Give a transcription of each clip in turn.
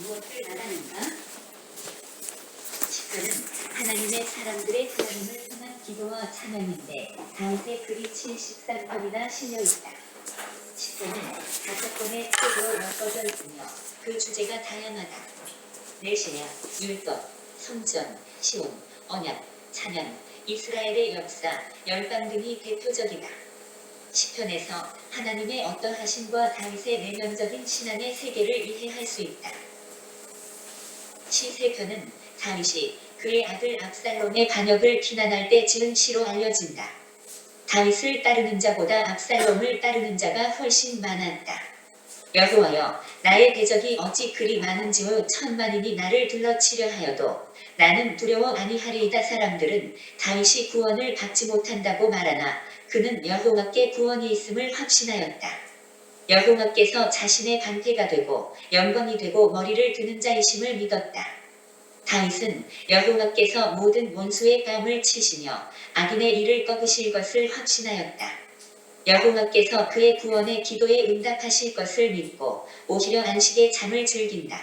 무엇을 말하는가? 10편은 하나님의 사람들의 하나님을 향한 기도와 찬양인데 다윗의 글이 73편이나 실려있다. 10편은 5권의 책으로 엮어져 있으며 그 주제가 다양하다. 메시아, 율법, 성전, 시온, 언약, 찬양, 이스라엘의 역사, 열방 등이 대표적이다. 시편에서 하나님의 어떠하심과 다윗의 내면적인 신앙의 세계를 이해할 수 있다. 시 3편은 다윗이 그의 아들 압살롬의 반역을 비난할 때 지은 시로 알려진다. 다윗을 따르는 자보다 압살롬을 따르는 자가 훨씬 많았다. 여호와여, 나의 대적이 어찌 그리 많은지요. 천만인이 나를 둘러치려 하여도 나는 두려워 아니하리이다. 사람들은 다윗이 구원을 받지 못한다고 말하나 그는 여호와께 구원이 있음을 확신하였다. 여호와께서 자신의 방패가 되고 영광이 되고 머리를 드는 자이심을 믿었다. 다윗은 여호와께서 모든 원수의 뺨을 치시며 악인의 일을 꺾으실 것을 확신하였다. 여호와께서 그의 구원의 기도에 응답하실 것을 믿고 오히려 안식의 잠을 즐긴다.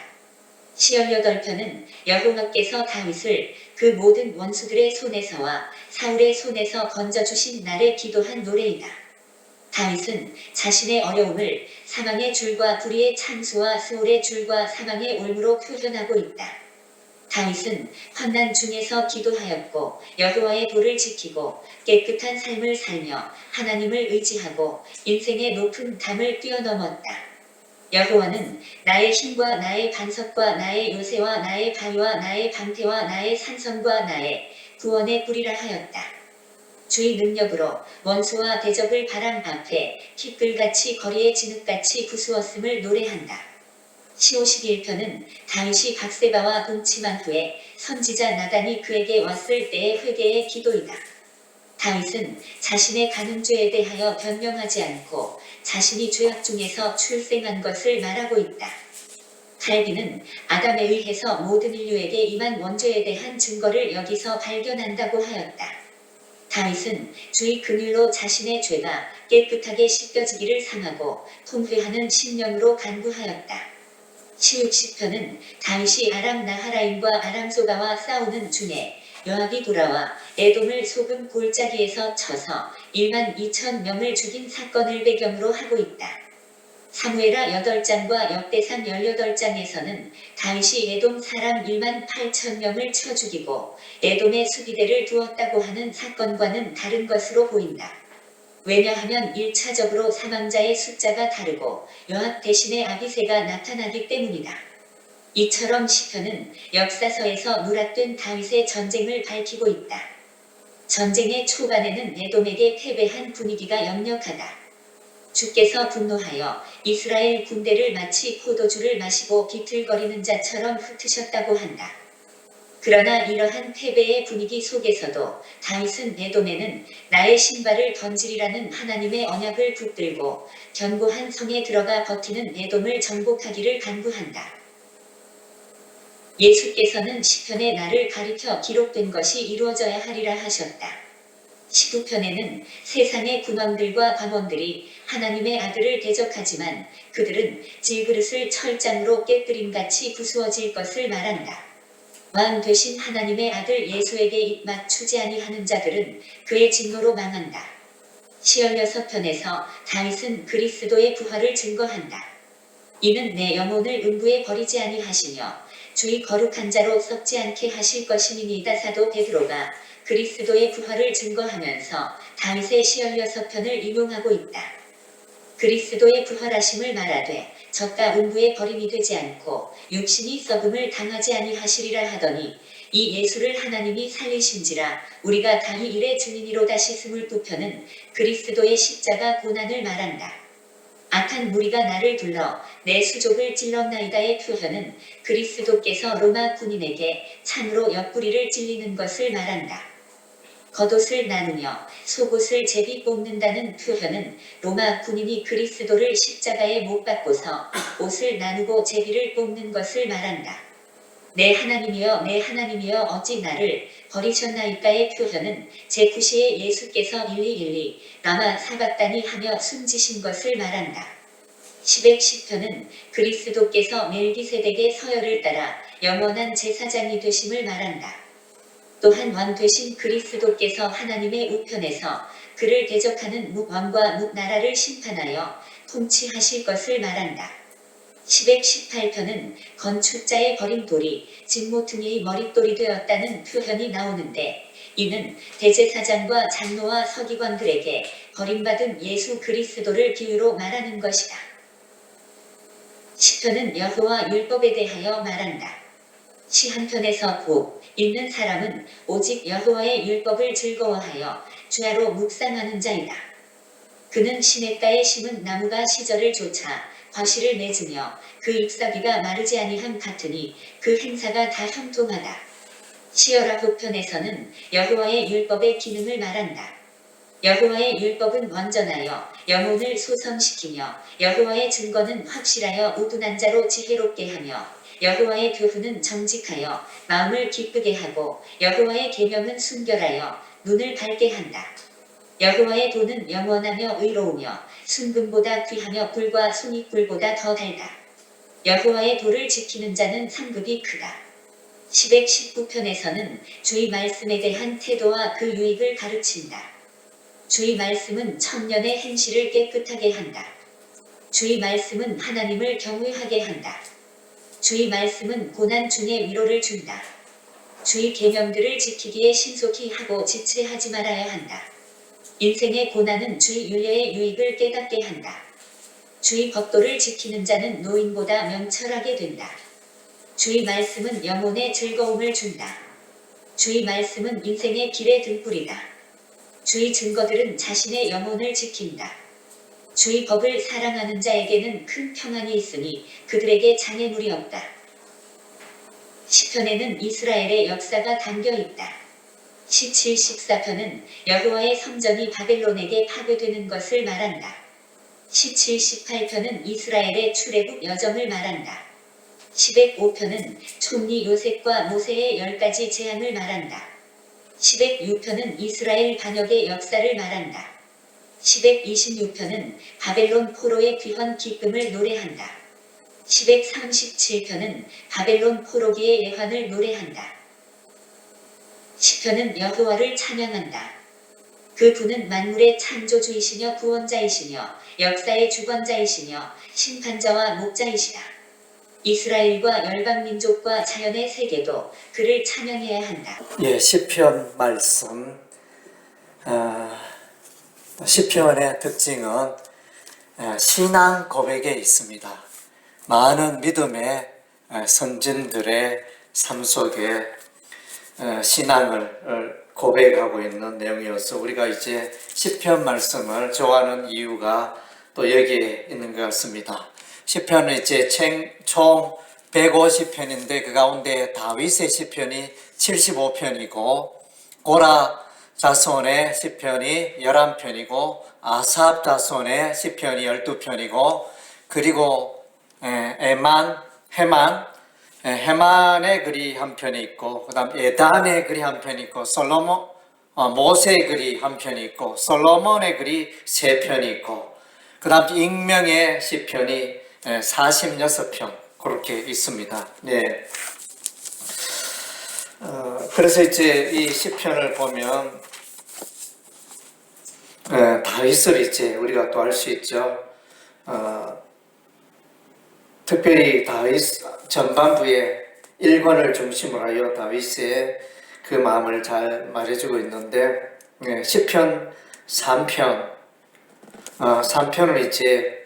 시 18편은 여호와께서 다윗을 그 모든 원수들의 손에서와 사울의 손에서 건져주신 날에 기도한 노래이다. 다윗은 자신의 어려움을 사망의 줄과 불의의 참수와 스올의 줄과 사망의 올무로 표현하고 있다. 다윗은 환난 중에서 기도하였고 여호와의 도를 지키고 깨끗한 삶을 살며 하나님을 의지하고 인생의 높은 담을 뛰어넘었다. 여호와는 나의 힘과 나의 반석과 나의 요새와 나의 바위와 나의 방패와 나의 산성과 나의 구원의 뿌리라 하였다. 주의 능력으로 원수와 대적을 바람 앞에 깃글같이 거리에 진흙같이 부수었음을 노래한다. 시 51편은 다윗이 박세바와 동침한 후에 선지자 나단이 그에게 왔을 때의 회개의 기도이다. 다윗은 자신의 간음죄에 대하여 변명하지 않고 자신이 죄악 중에서 출생한 것을 말하고 있다. 갈기는 아담에 의해서 모든 인류에게 임한 원죄에 대한 증거를 여기서 발견한다고 하였다. 다윗은 주의 긍휼로 자신의 죄가 깨끗하게 씻겨지기를 삼하고 통회하는 심령으로 간구하였다. 시 60편은 다윗이 아람 나하라임과 아람 소바와 싸우는 중에 요압이 돌아와 에돔을 소금 골짜기에서 쳐서 12,000명을 죽인 사건을 배경으로 하고 있다. 사무엘하 8장과 역대상 18장에서는 다윗이 에돔 사람 18,000명을 쳐 죽이고 에돔에 수비대를 두었다고 하는 사건과는 다른 것으로 보인다. 왜냐하면 1차적으로 사망자의 숫자가 다르고 요압 대신에 아비새가 나타나기 때문이다. 이처럼 시편은 역사서에서 누락된 다윗의 전쟁을 밝히고 있다. 전쟁의 초반에는 에돔에게 패배한 분위기가 역력하다. 주께서 분노하여 이스라엘 군대를 마치 포도주를 마시고 비틀거리는 자처럼 흩으셨다고 한다. 그러나 이러한 패배의 분위기 속에서도 다윗은 에돔에는 나의 신발을 던지리라는 하나님의 언약을 붙들고 견고한 성에 들어가 버티는 에돔을 정복하기를 간구한다. 예수께서는 시편에 나를 가리켜 기록된 것이 이루어져야 하리라 하셨다. 19편에는 세상의 군왕들과 관원들이 하나님의 아들을 대적하지만 그들은 질그릇을 철장으로 깨뜨림같이 부수어질 것을 말한다. 왕 되신 하나님의 아들 예수에게 입 맞추지 아니하는 자들은 그의 진노로 망한다. 시 16편에서 다윗은 그리스도의 부활을 증거한다. 이는 내 영혼을 음부에 버리지 아니하시며 주의 거룩한 자로 썩지 않게 하실 것임이니이다. 사도 베드로가 그리스도의 부활을 증거하면서 다윗의 시 16편을 인용하고 있다. 그리스도의 부활하심을 말하되 저가 음부에 버림이 되지 않고 육신이 썩음을 당하지 아니하시리라 하더니 이 예수를 하나님이 살리신지라 우리가 다 이 일의 증인이로다. 시 22편은 그리스도의 십자가 고난을 말한다. 악한 무리가 나를 둘러 내 수족을 찔렀나이다의 표현은 그리스도께서 로마 군인에게 창으로 옆구리를 찔리는 것을 말한다. 겉옷을 나누며 속옷을 제비 뽑는다는 표현은 로마 군인이 그리스도를 십자가에 못 박고서 옷을 나누고 제비를 뽑는 것을 말한다. 내 하나님이여 내 하나님이여 어찌 나를 버리셨나이까의 표현은 제9시에 예수께서 1212 라마 사박다니 하며 숨지신 것을 말한다. 시백 시편은 그리스도께서 멜기세덱의 서열을 따라 영원한 제사장이 되심을 말한다. 또한 왕 되신 그리스도께서 하나님의 우편에서 그를 대적하는 묵왕과 묵나라를 심판하여 통치하실 것을 말한다. 시백 18편은 건축자의 버린 돌이 진모퉁이의 머릿돌이 되었다는 표현이 나오는데 이는 대제사장과 장로와 서기관들에게 버림받은 예수 그리스도를 비유로 말하는 것이다. 시편은 여호와 율법에 대하여 말한다. 시 한편에서 복 있는 사람은 오직 여호와의 율법을 즐거워하여 주야로 묵상하는 자이다. 그는 시냇가에 심은 나무가 시절을 좇아 과실을 맺으며 그 잎사귀가 마르지 아니함 같으니 그 행사가 다 형통하다. 시열아홉 편에서는 여호와의 율법의 기능을 말한다. 여호와의 율법은 완전하여 영혼을 소성시키며 여호와의 증거는 확실하여 우둔한 자로 지혜롭게 하며 여호와의 교훈은 정직하여 마음을 기쁘게 하고 여호와의 계명은 순결하여 눈을 밝게 한다. 여호와의 도는 영원하며 의로우며 순금보다 귀하며 불과 손익불보다 더 달다. 여호와의 도를 지키는 자는 상급이 크다. 시백 19편에서는 주의 말씀에 대한 태도와 그 유익을 가르친다. 주의 말씀은 천년의 행실을 깨끗하게 한다. 주의 말씀은 하나님을 경외하게 한다. 주의 말씀은 고난 중에 위로를 준다. 주의 계명들을 지키기에 신속히 하고 지체하지 말아야 한다. 인생의 고난은 주의 윤례의 유익을 깨닫게 한다. 주의 법도를 지키는 자는 노인보다 명철하게 된다. 주의 말씀은 영혼의 즐거움을 준다. 주의 말씀은 인생의 길의 등불이다. 주의 증거들은 자신의 영혼을 지킨다. 주의 법을 사랑하는 자에게는 큰 평안이 있으니 그들에게 장애물이 없다. 시편에는 이스라엘의 역사가 담겨 있다. 17, 14편은 여호와의 성전이 바벨론에게 파괴되는 것을 말한다. 17, 18편은 이스라엘의 출애굽 여정을 말한다. 1105편은 촌리 요셉과 모세의 10가지 재앙을 말한다. 1106편은 이스라엘 반역의 역사를 말한다. 1126편은 바벨론 포로의 귀환 기쁨을 노래한다. 1137편은 바벨론 포로기의 예환을 노래한다. 시편은 여호와를 찬양한다. 그 분은 만물의 창조주이시며 구원자이시며 역사의 주관자이시며 심판자와 목자이시다. 이스라엘과 열방민족과 자연의 세계도 그를 찬양해야 한다. 시편 말씀. 시편의 특징은 신앙 고백에 있습니다. 많은 믿음의 선진들의 삶 속에 신앙을 고백하고 있는 내용이어서 우리가 이제 시편 말씀을 좋아하는 이유가 또 여기에 있는 것 같습니다. 시편은 이제 총 150편인데 그 가운데 다윗의 시편이 75편이고 고라 자손의 시편이 11편이고 아삽 자손의 시편이 12편이고 그리고 헤만의 글이 한 편이 있고 그 다음 에단의 글이 한 편이 있고 모세의 글이 한 편이 있고 솔로몬의 글이 3편이 있고 그 다음 익명의 시편이 46편 그렇게 있습니다. 그래서 이제 이 시편을 보면 다윗을 이제 우리가 또 알 수 있죠. 특별히 다윗 전반부의 1권을 중심으로 하여 다윗의 그 마음을 잘 말해주고 있는데 시편 3편 3편은 이제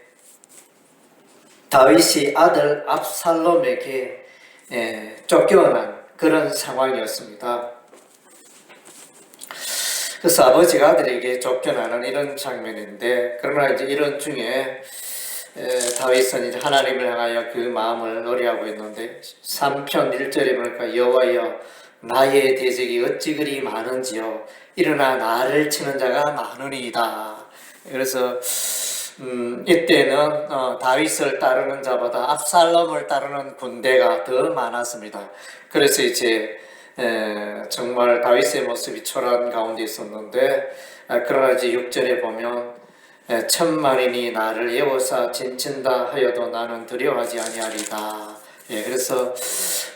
다윗이 아들 압살롬에게 쫓겨난 그런 상황이었습니다. 그래서 아버지가 아들에게 쫓겨나는 이런 장면인데 그러나 이제 이런 중에 다윗은 이제 하나님을 향하여 그 마음을 노래하고 있는데 3편 1절에 보니까 여호와여 나의 대적이 어찌 그리 많은지요 일어나 나를 치는 자가 많으니이다. 그래서 이때는 다윗을 따르는 자보다 압살롬을 따르는 군대가 더 많았습니다. 그래서 이제 정말 다윗의 모습이 초라한 가운데 있었는데 그러나 이제 6절에 보면 천만인이 나를 예워사 진친다 하여도 나는 두려워하지 아니하리다. 그래서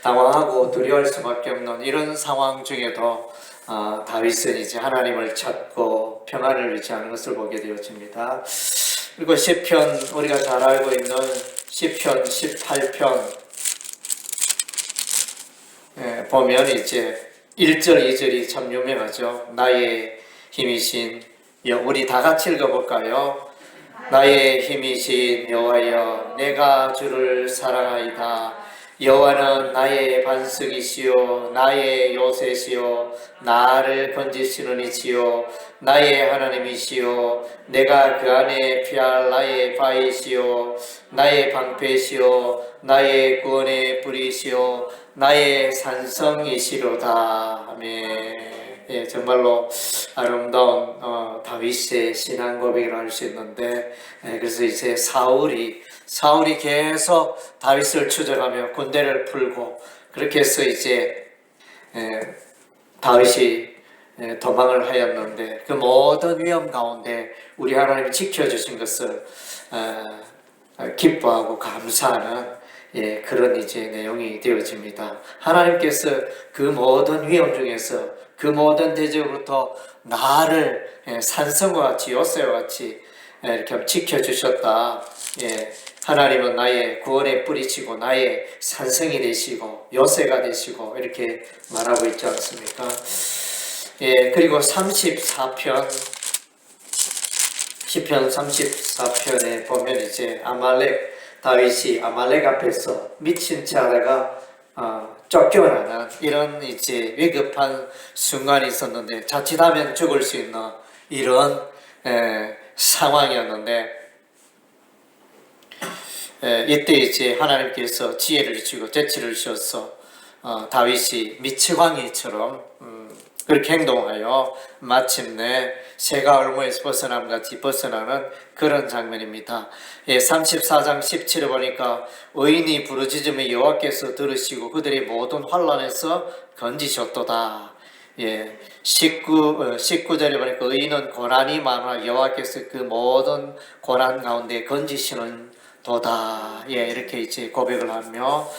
당황하고 두려워할 수밖에 없는 이런 상황 중에도 다윗은 이제 하나님을 찾고 평안을 유지하는 것을 보게 되어집니다. 그리고 시편, 우리가 잘 알고 있는 시편 18편 보면 이제 1절, 2절이 참 유명하죠. 나의 힘이신 우리 다 같이 읽어볼까요? 나의 힘이신 여호와여, 내가 주를 사랑하이다. 여호와는 나의 반석이시요 나의 요새시요 나를 건지시는 이시요 나의 하나님이시요 내가 그 안에 피할 나의 바위시요 나의 방패시요 나의 구원의 불이시요 나의 산성이시로다. 아멘. 정말로 아름다운 다윗의 신앙 고백을 할 수 있는데, 그래서 이제 사울이 계속 다윗을 추적하며 군대를 풀고 그렇게 해서 이제 다윗이 도망을 하였는데, 그 모든 위험 가운데 우리 하나님이 지켜주신 것을 기뻐하고 감사하는 그런 이제 내용이 되어집니다. 하나님께서 그 모든 위험 중에서, 그 모든 대적으로부터 나를 산성과 같이 요새와 같이 이렇게 지켜주셨다. 하나님은 나의 구원의 뿌리치고 나의 산성이 되시고 요새가 되시고 이렇게 말하고 있지 않습니까? 그리고 34편 시편 34편에 보면 이제 다윗이 아말렉 앞에서 미친 채 하다가 쫓겨나는 이런 이제 위급한 순간이 있었는데, 자칫하면 죽을 수 있는 이런 상황이었는데, 이때 이제 하나님께서 지혜를 주시고 재치를 주셔서 다윗이 미치광이처럼 그렇게 행동하여 마침내 새가 올무에서 벗어남 같이 벗어나는 그런 장면입니다. 34장 17을 보니까 의인이 부르짖음에 여호와께서 들으시고 그들의 모든 환난에서 건지셨도다. 19절에 보니까 의인은 고난이 많아 여호와께서 그 모든 고난 가운데 건지시는 도다. 이렇게 이제 고백을 하며,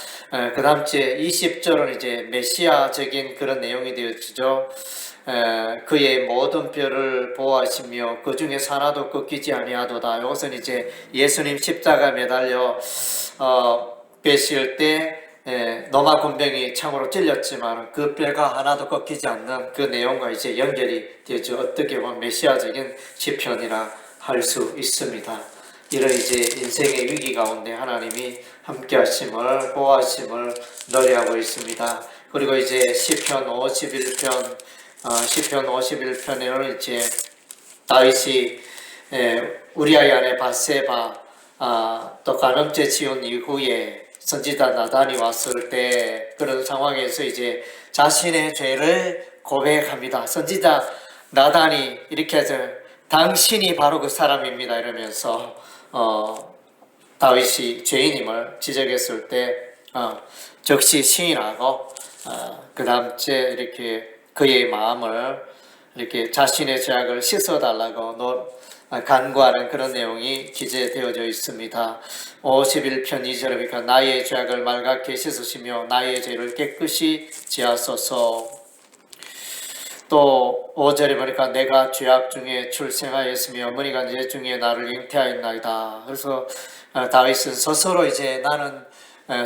그 다음 주에 20절은 이제 메시아적인 그런 내용이 되어지죠. 그의 모든 뼈를 보호하시며 그 중에서 하나도 꺾이지 아니하도다. 이것은 이제 예수님 십자가 매달려 배실 때 노마 군병이 창으로 찔렸지만 그 뼈가 하나도 꺾이지 않는 그 내용과 이제 연결이 되죠. 어떻게 보면 메시아적인 시편이라 할 수 있습니다. 이런 이제 인생의 위기 가운데 하나님이 함께 하심을, 보호하심을 노래하고 있습니다. 그리고 이제 시편 51편에는 이제 다윗이 우리아의 아내 바세바 또 간음죄 지은 이후에 선지자 나단이 왔을 때 그런 상황에서 이제 자신의 죄를 고백합니다. 선지자 나단이 이렇게 해서 당신이 바로 그 사람입니다 이러면서 다윗이 죄인임을 지적했을 때 즉시 시인하고 그 다음째 이렇게 그의 마음을 이렇게 자신의 죄악을 씻어달라고 간구하는 그런 내용이 기재되어져 있습니다. 51편 2절에 보니까 나의 죄악을 말갛게 씻으시며 나의 죄를 깨끗이 지하소서. 또 5절에 보니까 내가 죄악 중에 출생하였으며 어머니가 내 중에 나를 잉태하였나이다. 그래서 다윗은 스스로 이제 나는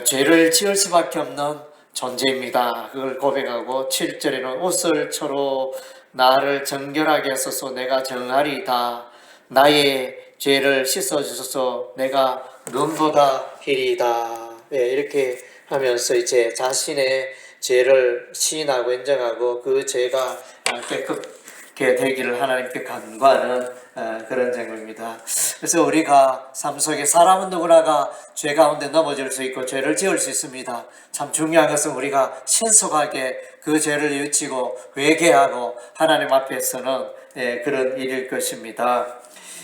죄를 지을 수밖에 없는 존재입니다. 그걸 고백하고 7절에는 옷을 쳐로 나를 정결하게 하소서 내가 정하리이다. 나의 죄를 씻어주소서 내가 눈보다 희리이다. 이렇게 하면서 이제 자신의 죄를 시인하고 인정하고 그 죄가 깨끗게 되기를 하나님께 간구하는 그런 장면입니다. 그래서 우리가 삶 속에 사람은 누구나가 죄 가운데 넘어질 수 있고 죄를 지을 수 있습니다. 참 중요한 것은 우리가 신속하게 그 죄를 뉘우치고 회개하고 하나님 앞에서는 그런 일일 것입니다.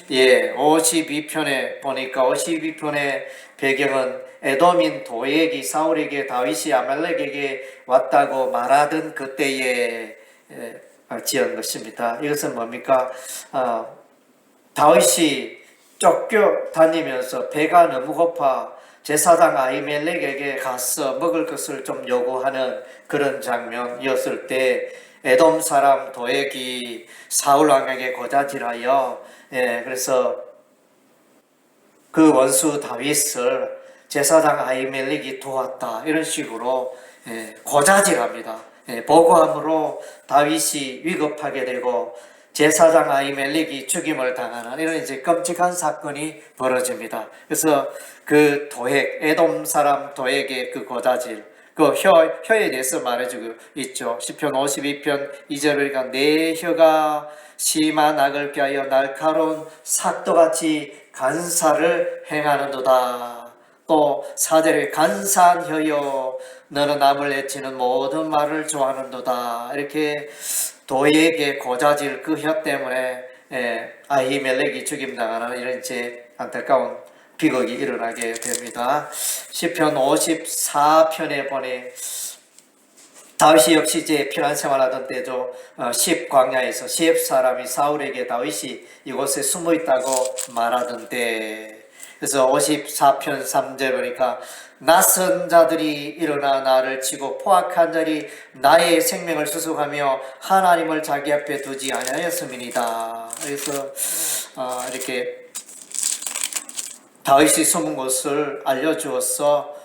52편에 보니까 52편의 배경은 에돔인 도액이 사울에게 다윗이 아말렉에게 왔다고 말하던 그때에 지은 것입니다. 이것은 뭡니까? 다윗이 쫓겨다니면서 배가 너무 고파 제사장 아히멜렉에게 가서 먹을 것을 좀 요구하는 그런 장면이었을 때 에돔 사람 도액이 사울 왕에게 고자질하여 그래서 그 원수 다윗을 제사장 아히멜렉이 도왔다 이런 식으로 고자질합니다. 보고함으로 다윗이 위급하게 되고 제사장 아히멜렉이 죽임을 당하는 이런 이제 끔찍한 사건이 벌어집니다. 그래서 그 도액, 에돔 사람 도액의 그 고자질, 그 혀에 대해서 말해주고 있죠. 시편 52편 2절 그러니까 내 혀가 심한 악을 꾀하여 날카로운 삭도같이 간사를 행하는도다. 또 4절에 간사한 혀여 너는 남을 해치는 모든 말을 좋아하는도다. 이렇게 도액의 고자질 그 혀 때문에 아히멜렉이 죽임당하는 이런 이제 안타까운 비극이 일어나게 됩니다. 시편 54편에 보니 다윗이 역시 이제 피난 생활하던 때죠. 시브 광야에서 시브 사람이 사울에게 다윗이 이곳에 숨어 있다고 말하던데, 그래서 54편 3절 보니까 낯선 자들이 일어나 나를 치고 포악한 자들이 나의 생명을 수속하며 하나님을 자기 앞에 두지 아니하였음이니이다. 그래서 이렇게 다윗이 숨은 곳을 알려주어서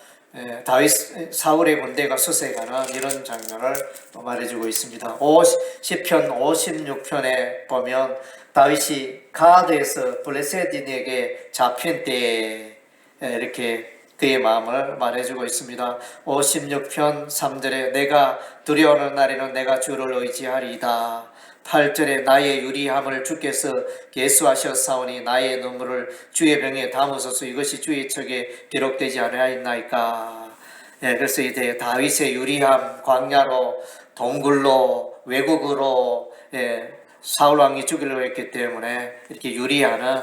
다윗 사울의 군대가 수색하는 이런 장면을 말해주고 있습니다. 시편 56편에 보면 다윗이 가드에서 블레셋인에게 잡힌 때에 이렇게 그의 마음을 말해주고 있습니다. 56편 3절에 내가 두려워하는 날에는 내가 주를 의지하리이다. 8절에 나의 유리함을 주께서 계수하셨사오니 나의 눈물을 주의 병에 담으소서. 이것이 주의 척에 기록되지 않아있나이까. 그래서 이제 다윗의 유리함, 광야로 동굴로 외국으로 사울 왕이 죽이려고 했기 때문에 이렇게 유리하는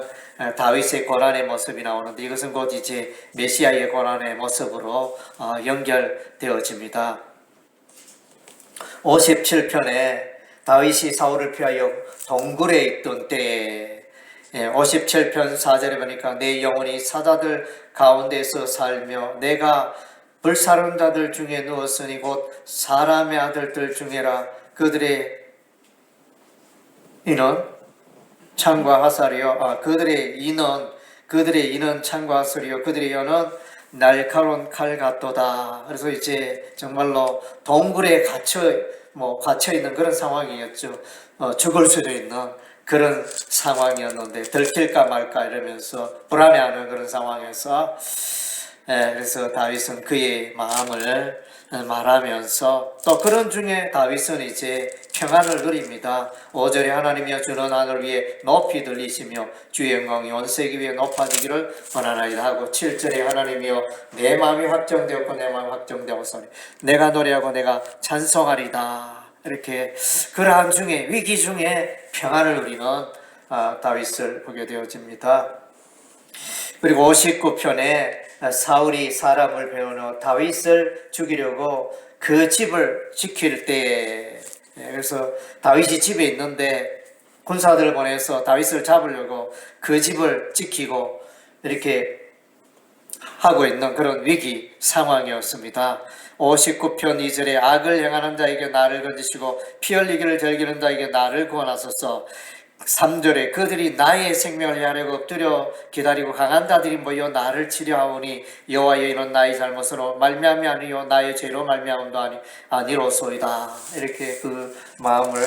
다윗의 고난의 모습이 나오는데, 이것은 곧 이제 메시아의 고난의 모습으로 연결되어집니다. 57편에 다윗이 사울을 피하여 동굴에 있던 때에 57편 4절에 보니까 내 영혼이 사자들 가운데서 살며 내가 불사른 자들 중에 누웠으니 곧 사람의 아들들 중에라. 그들의 이는 창과 화살이요 그들의 이는 창과 화살이요 그들의 혀는 날카로운 칼 같도다. 그래서 이제 정말로 동굴에 갇혀 있는 그런 상황이었죠. 죽을 수도 있는 그런 상황이었는데 들킬까 말까 이러면서 불안해하는 그런 상황에서 그래서 다윗은 그의 마음을 말하면서 또 그런 중에 다윗은 이제 평안을 누립니다. 5절에 하나님이여 주는 하늘 위에 높이 들리시며 주의 영광이 온 세계 위에 높아지기를 원하나이다 하고, 7절에 하나님이여 내 마음이 확정되었고 내 마음이 확정되었으니 내가 노래하고 내가 찬송하리다. 이렇게 그러한 중에 위기 중에 평안을 누리는 다윗을 보게 되어집니다. 그리고 59편에 사울이 사람을 배우는 다윗을 죽이려고 그 집을 지킬 때에, 그래서 다윗이 집에 있는데 군사들을 보내서 다윗을 잡으려고 그 집을 지키고 이렇게 하고 있는 그런 위기 상황이었습니다. 59편 2절에 악을 행하는 자에게 나를 건지시고 피 흘리기를 즐기는 자에게 나를 구원하소서. 3절에 그들이 나의 생명을 위하려고 엎드려 기다리고 강한 자들이 모여 나를 치려하오니 여호와여 이는 나의 잘못으로 말미암이 아니요 나의 죄로 말미암음도 아니로소이다. 이렇게 그 마음을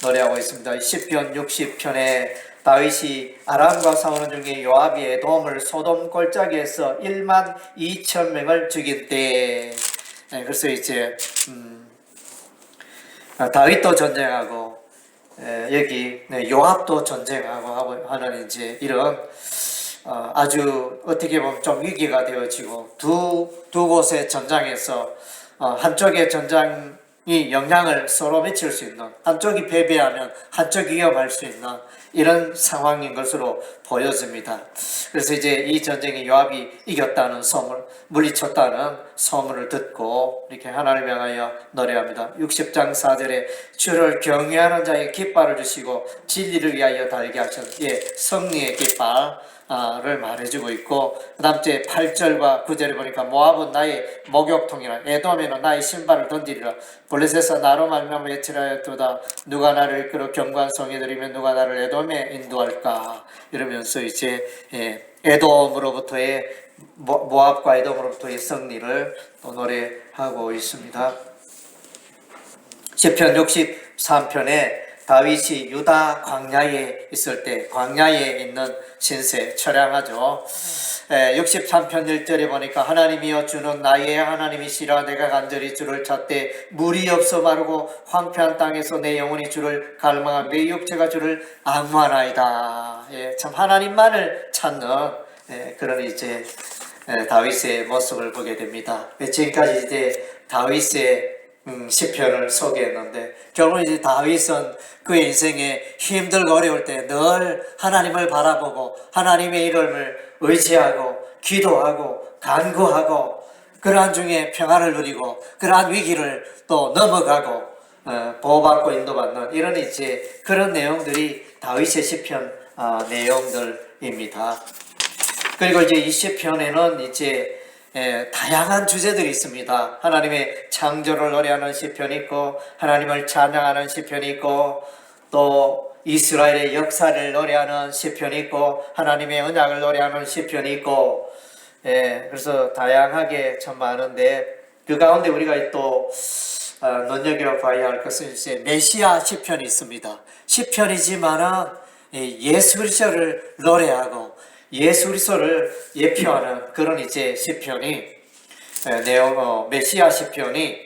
노래하고 있습니다. 시편 60편에 다윗이 아람과 싸우는 중에 요압이 에돔을 소돔 골짜기에서 1만 2천 명을 죽인 때, 그래서 이제 다윗도 전쟁하고 여기 요압도 전쟁하고 하는 이제 이런 아주 어떻게 보면 좀 위기가 되어지고 두 곳의 전장에서 한쪽의 전장이 영향을 서로 미칠 수 있는, 한쪽이 패배하면 한쪽이 위험할 수 있는 이런 상황인 것으로 보여집니다. 그래서 이제 이 전쟁에 요압이 이겼다는 소문, 물리쳤다는 소문을 듣고 이렇게 하나님을 향하여 노래합니다. 60장 4절에 주를 경외하는 자에게 깃발을 주시고 진리를 위하여 달게 하셨, 승리의 깃발을 말해주고 있고, 그 다음 주에 8절과 9절에 보니까 모압은 나의 목욕통이라 에돔에는 나의 신발을 던지리라. 블레셋에서 나로 말미암아 외치라였도다. 누가 나를 이끌어 견고한 성에 들이면 누가 나를 에돔에 인도할까. 이러면서 이제 에돔으로부터의 모압과 에돔으로부터의 승리를 또 노래하고 있습니다. 시편 63편에 다윗이 유다 광야에 있을 때, 광야에 있는 신세 처량하죠. 63편 1절에 보니까 하나님이여 주는 나의 하나님이시라. 내가 간절히 주를 찾되 물이 없어 마르고 황폐한 땅에서 내 영혼이 주를 갈망하며 내 육체가 주를 악무하나이다. 참 하나님만을 찾는 그런 이제 다윗의 모습을 보게 됩니다. 지금까지 이제 다윗의 시편을 소개했는데, 결국 이제 다윗은 그의 인생에 힘들고 어려울 때 늘 하나님을 바라보고 하나님의 이름을 의지하고 기도하고 간구하고 그러한 중에 평안을 누리고 그러한 위기를 또 넘어가고 보호받고 인도받는 이런 이제 그런 내용들이 다윗의 시편 내용들입니다. 그리고 이제 이 시편에는 이제 다양한 주제들이 있습니다. 하나님의 창조를 노래하는 시편이 있고, 하나님을 찬양하는 시편이 있고, 또 이스라엘의 역사를 노래하는 시편이 있고, 하나님의 언약을 노래하는 시편이 있고, 그래서 다양하게 참 많은데, 그 가운데 우리가 또 눈여겨봐야 할 것은 이제 메시아 시편이 있습니다. 시편이지만은 예수 그리스도를 노래하고 예수 그리스도를 예표하는 그런 이제 시편이 메시아 시편이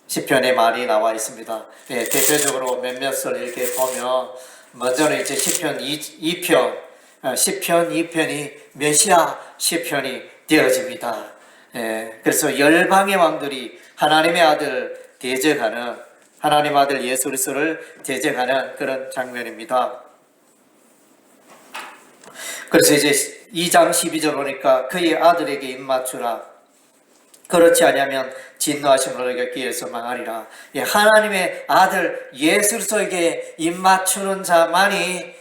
시편에 많이 나와 있습니다. 대표적으로 몇몇을 이렇게 보면, 먼저는 이제 시편 2편, 시편 2편이 메시아 시편이 되어집니다. 그래서 열방의 왕들이 하나님의 아들 대적하는, 하나님 아들 예수 그리스도를 대적하는 그런 장면입니다. 그래서 이제 2장 12절 보니까 그의 아들에게 입맞추라. 그렇지 아니하면 진노하심을 너희가 기회에서 망하리라. 하나님의 아들 예수 그리스도에게 입맞추는 자만이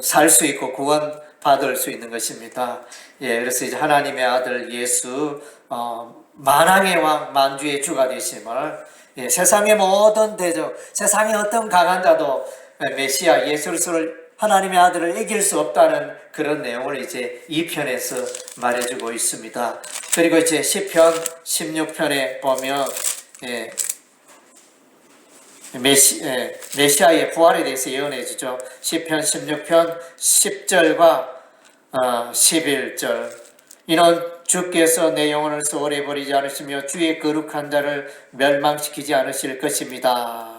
살 수 있고 구원 받을 수 있는 것입니다. 그래서 이제 하나님의 아들 예수, 만왕의 왕 만주의 주가 되심을, 세상의 모든 대적, 세상의 어떤 강한 자도 메시아 예수 그리스도를, 하나님의 아들을 이길 수 없다는 그런 내용을 이제 2편에서 말해주고 있습니다. 그리고 이제 시편 16편에 보면 메시아의 부활에 대해서 예언해 주죠. 시편 16편 10절과 11절. 이는 주께서 내 영혼을 소홀히 버리지 않으시며 주의 거룩한 자를 멸망시키지 않으실 것입니다.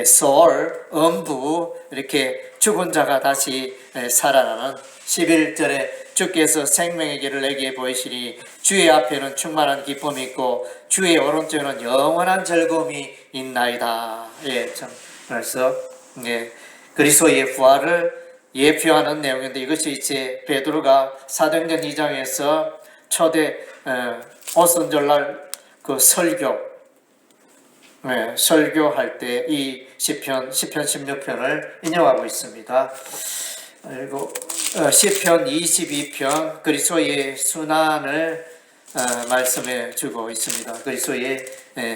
소울, 음부, 이렇게 죽은 자가 다시 살아나는 11절에 주께서 생명의 길을 내게 보이시니 주의 앞에는 충만한 기쁨이 있고 주의 오른쪽에는 영원한 즐거움이 있나이다. 참 그래서 그리스도의 부활을 예표하는 내용인데, 이것이 이제 베드로가 사도행전 2장에서 초대 오순절날 그 설교할 때 이 시편 16편을 인용하고 있습니다. 그리고 시편 22편 그리스도의 순환을 말씀해 주고 있습니다. 그리스도의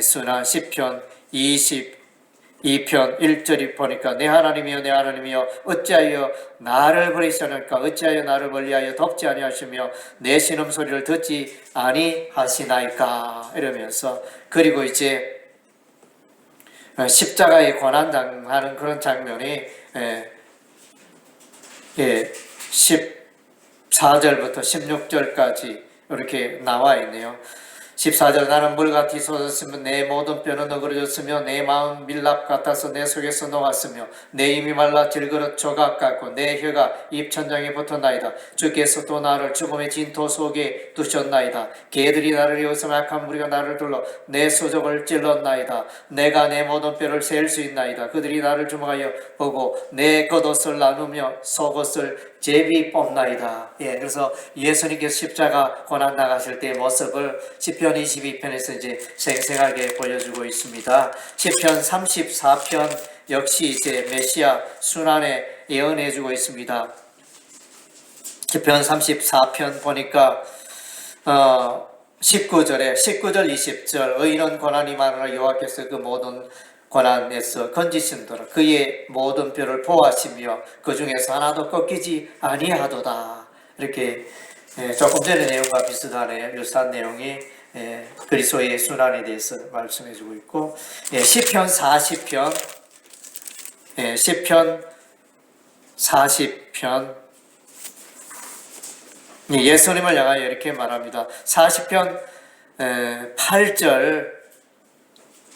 순환 시편 22편 1절이 보니까 내 하나님이여 내 하나님이여 어찌하여 나를 버리시나이까 어찌하여 나를 멀리하여 덮지 아니하시며 내 신음소리를 듣지 아니하시나이까 이러면서, 그리고 이제 십자가에 고난당하는 그런 장면이 14절부터 16절까지 이렇게 나와 있네요. 14절 나는 물같이 솟았으며 내 모든 뼈는 어그러졌으며 내 마음 밀랍 같아서 내 속에서 녹았으며 내 입이 말라 질그릇 조각 같고 내 혀가 입천장에 붙었나이다. 주께서 또 나를 죽음의 진토 속에 두셨나이다. 개들이 나를 이어서 악한 무리가 나를 둘러 내 소적을 찔렀나이다. 내가 내 모든 뼈를 셀 수 있나이다. 그들이 나를 주목하여 보고 내 겉옷을 나누며 속옷을 제비 뽑나이다. 그래서 예수님께서 십자가 고난 나가실 때의 모습을 시편 22편에서 이제 생생하게 보여주고 있습니다. 시편 34편 역시 이제 메시아 순환에 예언해주고 있습니다. 시편 34편 보니까 19절 20절 의인은 고난이 많으나 여호와께서 그 모든 고난에서 건지신도라. 그의 모든 뼈를 보아시며 그 중에서 하나도 꺾이지 아니하도다. 이렇게 조금 전의 내용과 비슷하네요. 유사한 내용이 그리스도의 순환에 대해서 말씀해주고 있고, 시편 40편 시편 40편 예수님을 향하여 이렇게 말합니다. 40편 8절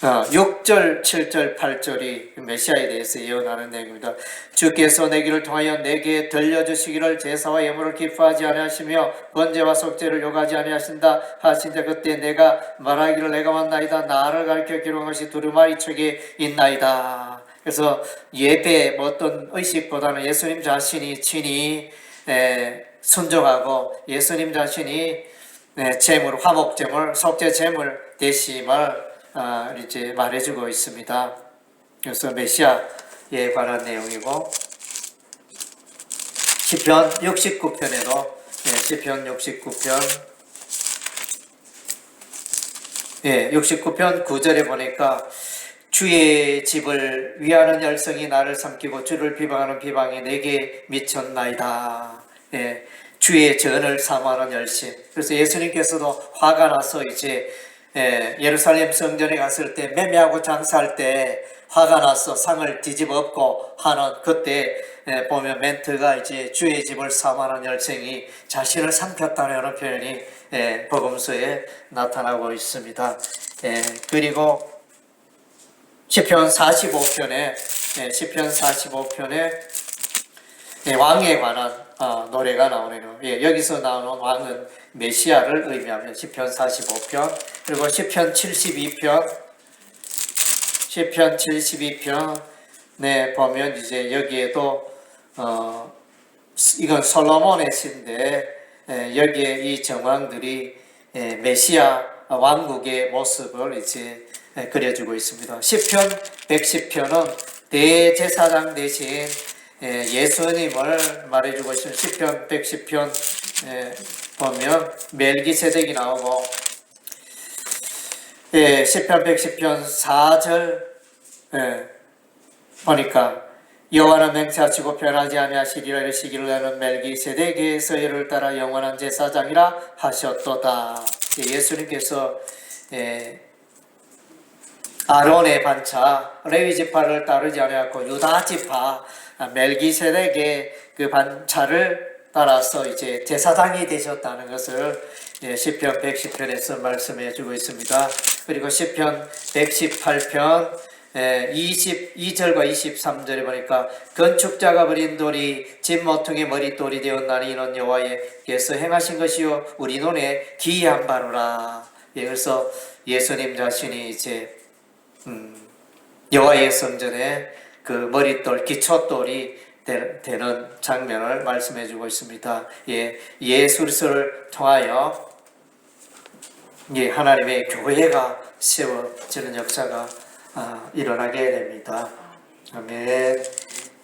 6절, 7절, 8절이 메시아에 대해서 예언하는 내용입니다. 주께서 내 길을 통하여 내게 들려주시기를 제사와 예물을 기뻐하지 아니하시며 번제와 속죄를 요구하지 아니하신다 하신데 그때 내가 말하기를 내가 왔나이다. 나를 가르쳐 기록한 것이 두루마리 책에 있나이다. 그래서 예배 어떤 의식보다는 예수님 자신이 친히 순종하고 예수님 자신이 제물, 화목제물, 속죄제물 되심을 이제 말해주고 있습니다. 그래서 메시아에 관한 내용이고, 시편 69편에도 시편 69편 9절에 보니까 주의 집을 위하는 열성이 나를 삼키고 주를 비방하는 비방이 내게 미쳤나이다. 주의 전을 삼하는 열심. 그래서 예수님께서도 화가 나서 이제 예루살렘 성전에 갔을 때 매매하고 장사할 때 화가 나서 상을 뒤집어 엎고 하는 그때 보면 멘트가 이제 주의 집을 삼하는 열성이 자신을 삼켰다는 표현이 복음서에 나타나고 있습니다. 그리고 시편 45편에 왕에 관한 노래가 나오네요. 여기서 나오는 왕은 메시아를 의미하며 시편 45편 그리고 시편 72편에 보면 이제 여기에도 이건 솔로몬의 시인데 여기에 이 정왕들이 메시아 왕국의 모습을 이제 그려주고 있습니다. 시편 110편은 대제사장 대신 예수님을 말해주고 있습니다. 시편 110편 보면 멜기세덱이 나오고 시편 110편 4절 보니까 여호와는 맹세하시고 변하지 아니하시리라 이르시기를 나는 멜기세덱의 서열을 따라 영원한 제사장이라 하셨도다. 예수님께서 아론의 반차 레위 지파를 따르지 아니하고 유다 지파 멜기세덱의 그 반차를 따라서 이제 제사장이 되셨다는 것을 시편 110편에서 말씀해 주고 있습니다. 그리고 시편 118편 22절과 23절에 보니까 건축자가 버린 돌이 집 모퉁이 머릿돌이 되었나니 이는 여호와께서 행하신 것이요 우리 눈에 기이한 바로라. 그래서 예수님 자신이 이제 여호와의 성전에 그 머릿돌 기초돌이 되는 장면을 말씀해 주고 있습니다. 예수를 통하여 하나님의 교회가 세워지는 역사가 일어나게 됩니다. 아멘.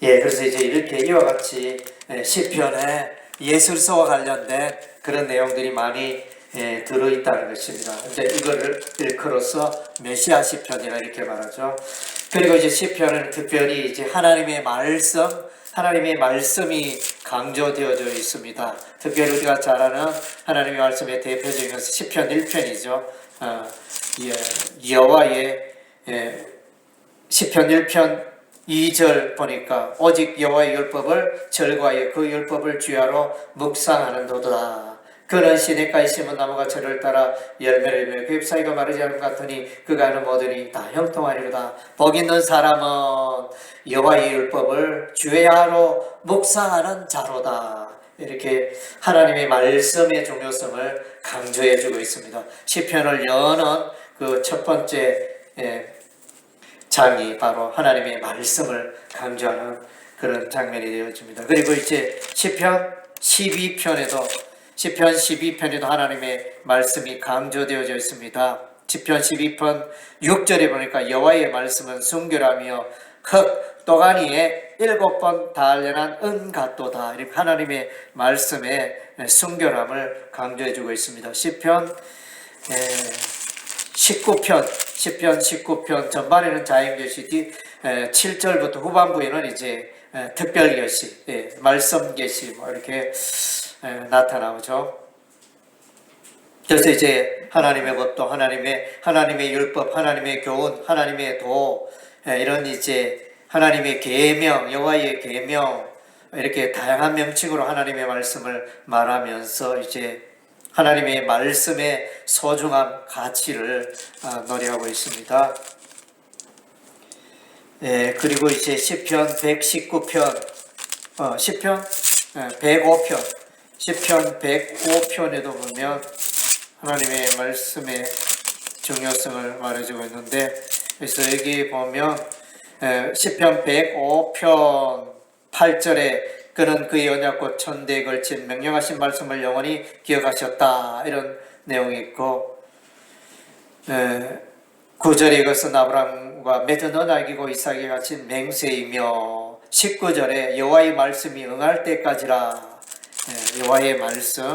그래서 이제 이렇게 이와 같이 시편에 예술서와 관련된 그런 내용들이 많이 들어있다는 것입니다. 이제 이거를 일컬어서 메시아 시편이라 이렇게 말하죠. 그리고 이제 시편은 특별히 이제 하나님의 말씀이 강조되어져 있습니다. 특별히 우리가 잘 아는 하나님의 말씀의 대표적인 것은 시편 1편이죠. 여호와의 시편 1편 2절 보니까 오직 여호와의 율법을 절거하여 그 율법을 주야로 묵상하는도다. 그는 시냇가에 심은 나무가 저를 따라 열매를 맺며 그 잎사귀가 마르지 않은 것 같으니 그가 하는 모든이 다 형통하리로다. 복 있는 사람은 여호와의 율법을 주야로 묵상하는 자로다. 이렇게 하나님의 말씀의 중요성을 강조해주고 있습니다. 시편을 여는 그 첫 번째 장이 바로 하나님의 말씀을 강조하는 그런 장면이 되어집니다. 그리고 이제 시편 12편에도 하나님의 말씀이 강조되어져 있습니다. 시편 12편 6절에 보니까 여호와의 말씀은 순결하며 흙 또가니에 7번 단련한 은 같도다. 이렇게 하나님의 말씀의 순결함을 강조해주고 있습니다. 시편 19편 전반에는 자연계시, 7절부터 후반부에는 이제 특별계시, 말씀계시 이렇게 나타나오죠. 그래서 이제 하나님의 법도 하나님의 율법, 하나님의 교훈, 하나님의 도, 이런 이제 하나님의 계명, 여호와의 계명, 이렇게 다양한 명칭으로 하나님의 말씀을 말하면서 이제 하나님의 말씀의 소중함, 가치를 노래하고 있습니다. 그리고 이제 시편 119편, 시편 105편에도 보면 하나님의 말씀의 중요성을 말해주고 있는데, 그래서 여기 보면 시편 105편 8절에 그는 그의 언약과 천대에 걸친 명령하신 말씀을 영원히 기억하셨다, 이런 내용이 있고, 9절에 이것은 아브라함과 맺은 언약이고 이삭에 갇힌 맹세이며, 19절에 여호와의 말씀이 응할 때까지라, 여호와의 말씀.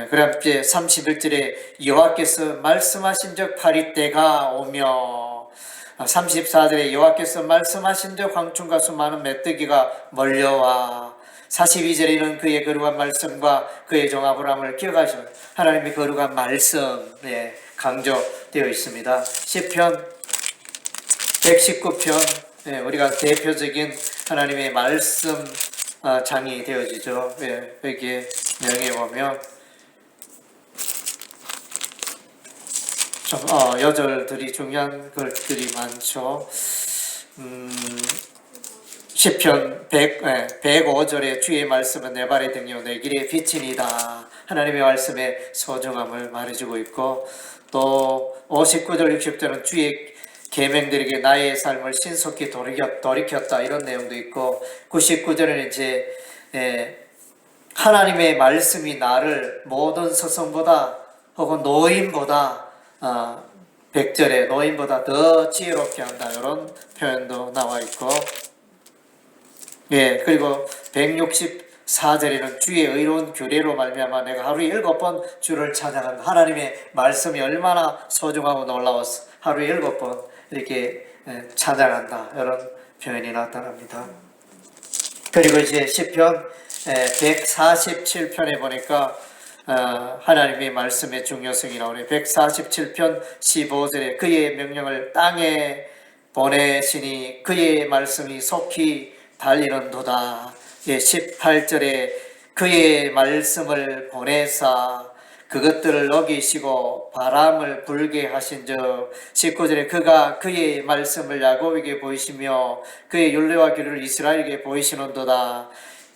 그럼 이제 31절에 여호와께서 말씀하신 적 파리 때가 오며, 34절에 여호와께서 말씀하신 적 황충과 수많은 메뚜기가 몰려와, 42절에는 그의 거룩한 말씀과 그의 종 아브라함을 기억하시는 하나님의 거룩한 말씀 강조되어 있습니다. 시편 119편, 우리가 대표적인 하나님의 말씀 장이 되어지죠. 여기에 내용에 보면 여절들이 중요한 글들이 많죠. 시편 105절에 주의 말씀은 내 발의 등이요 내 길의 빛이니이다. 하나님의 말씀의 소중함을 말해주고 있고, 또 59절 60절은 주의 계명들에게 나의 삶을 신속히 돌이켰다, 이런 내용도 있고, 99절에는 이제 하나님의 말씀이 나를 모든 서성보다 혹은 노인보다 100절에 노인보다 더 지혜롭게 한다, 이런 표현도 나와 있고, 그리고 164절에는 주의 의로운 규례로 말미암아 내가 하루에 7번 주를 찬양한다. 하나님의 말씀이 얼마나 소중하고 놀라워서 하루에 7번 이렇게 찬양한다, 이런 표현이 나타납니다. 그리고 이제 시편 147편에 보니까 하나님의 말씀의 중요성이 나오네. 147편 15절에 그의 명령을 땅에 보내시니 그의 말씀이 속히 달리는도다. 18절에 그의 말씀을 보내사 그것들을 어기시고 바람을 불게 하신즉, 19절에 그가 그의 말씀을 야곱에게 보이시며 그의 율례와 규례를 이스라엘에게 보이시는도다.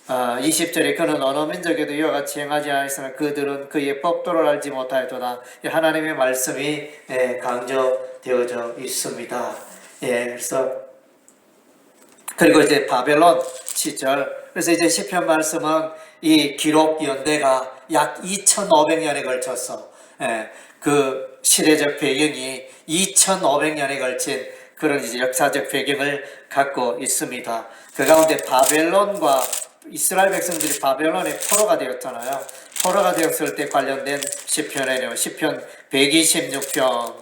20절에 그는 어느 민족에도 이와 같이 행하지 않았으나 그들은 그의 법도를 알지 못하였도다. 하나님의 말씀이 강조되어져 있습니다. 그래서 그리고 이제 바벨론 시절, 그래서 이제 시편 말씀은 이 기록 연대가 약 2500년에 걸쳐서 그 시대적 배경이 2500년에 걸친 그런 이제 역사적 배경을 갖고 있습니다. 그 가운데 바벨론과 이스라엘 백성들이 바벨론의 포로가 되었잖아요. 포로가 되었을 때 관련된 시편이네요. 시편 126편,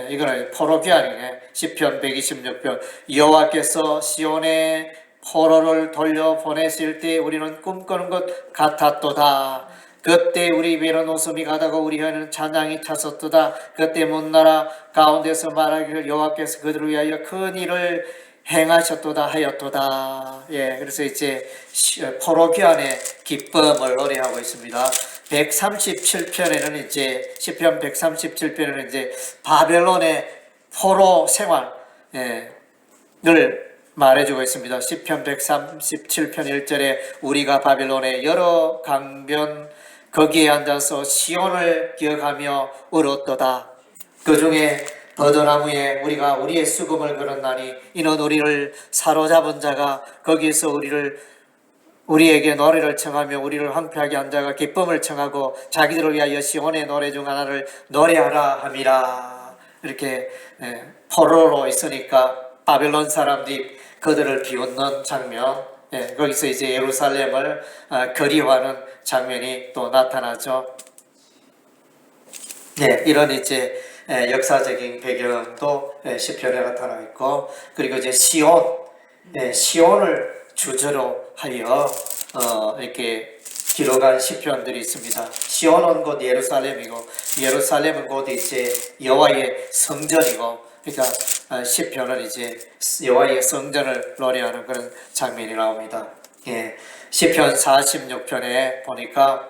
이거는 포로 귀환이네. 시편 126편. 여호와께서 시온에 포로를 돌려보내실 때 우리는 꿈꾸는 것 같았도다. 그때 우리 입에는 웃음이 가다가 우리 혀에는 찬양이 찼었도다. 그때 문 나라 가운데서 말하기를 여호와께서 그들을 위하여 큰 일을 행하셨도다 하였도다. 예, 그래서 이제 포로 귀환의 기쁨을 노래하고 있습니다. 137편에는 이제 시편 137편에는 이제 바벨론의 포로 생활 을 말해주고 있습니다. 시편 137편 1절에 우리가 바벨론의 여러 강변 거기에 앉아서 시온을 기억하며 울었도다. 그 중에 버드나무에 우리가 우리의 수금을 걸었나니 이는 우리를 사로잡은 자가 거기에서 우리에게 노래를 청하며 우리를 황폐하게 한 자가 기쁨을 청하고 자기들을 위하여 시온의 노래 중 하나를 노래하라 함이라. 이렇게 포로로 있으니까 바벨론 사람들이 그들을 비웃는 장면, 거기서 이제 예루살렘을 그리워하는 장면이 또 나타나죠. 이런 이제 역사적인 배경도 시편에 나타나 있고, 그리고 이제 시온을 주제로 하여 이렇게 기록한 시편들이 있습니다. 시온은 곧 예루살렘이고, 예루살렘은 곧 이제 여호와의 성전이고, 그러니까 시편은 이제 여호와의 성전을 노래하는 그런 장면이 나옵니다. 시편 46편에 보니까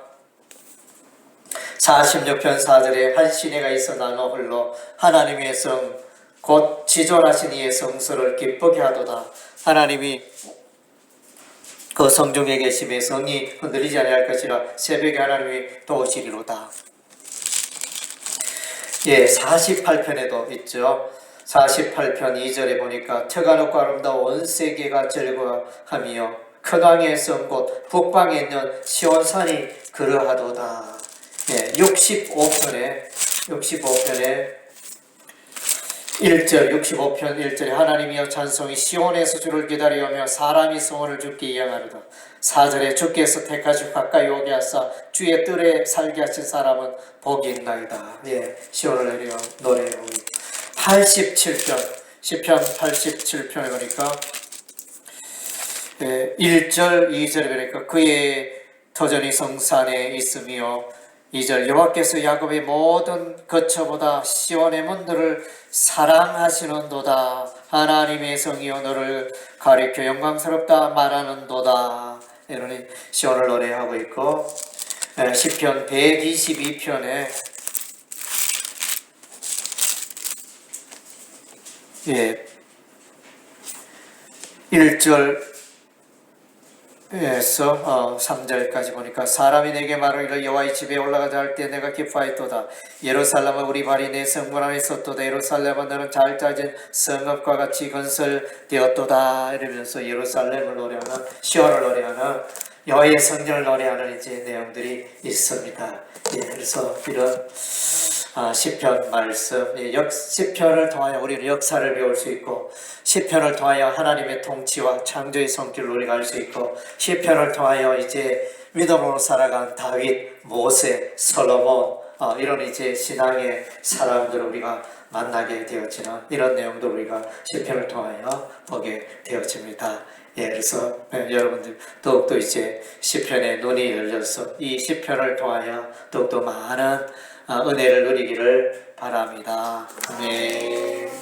46편 4절에 한 시내가 있어 나눠 흘러 하나님의 성 곧 지존하신 이의 성소를 기쁘게 하도다. 하나님이 그 성중에 계심에 성이 흔들리지 아니할 것이라 새벽에 하나님이 도우시리로다. 48편에도 있죠. 48편 2절에 보니까 터가놓고 아름다운 온 세계가 즐거워하며 큰 왕의 성 곧 북방에 있는 시온산이 그러하도다. 65편에 65편 1절에 하나님이여 찬송이 시온에서 주를 기다리오며 사람이 성원을 주께 이양하리다. 4절에 주께서 택하시고 가까이 오게 하사 주의 뜰에 살게 하신 사람은 복이 있나이다. 시온을 노래하고 87편 시편 87편에 보니까 1절 2절에 보니까 그의 터전이 성산에 있으며 2절 여호와께서 야곱의 모든 거처보다 시온의 문들을 사랑하시는도다. 하나님의 성이여 너를 가리켜 영광스럽다 말하는도다. 이런 시온을 노래하고 있고, 시편 122편에 1절 에서 3절까지 보니까 사람이 내게 말하기를 여호와의 집에 올라가자 할 때 내가 기뻐하였도다. 예루살렘은 우리 발이 내 성문 안에 있었도다. 예루살렘은 너는 잘 짜진 성읍과 같이 건설되었도다. 이러면서 예루살렘을 노래하는 시온을 노래하는 여호와의 성전을 노래하는 이제 내용들이 있습니다. 그래서 이런 시편 말씀, 시편을 통하여 우리는 역사를 배울 수 있고, 시편을 통하여 하나님의 통치와 창조의 손길을 우리가 알 수 있고, 시편을 통하여 이제 믿음으로 살아간 다윗, 모세, 솔로몬, 이런 이제 신앙의 사람들을 우리가 만나게 되었지만, 이런 내용도 우리가 시편을 통하여 보게 되었습니다. 그래서 여러분들 더욱더 이제 시편에 눈이 열려서 이 시편을 통하여 더욱더 많은 은혜를 누리기를 바랍니다. 아멘.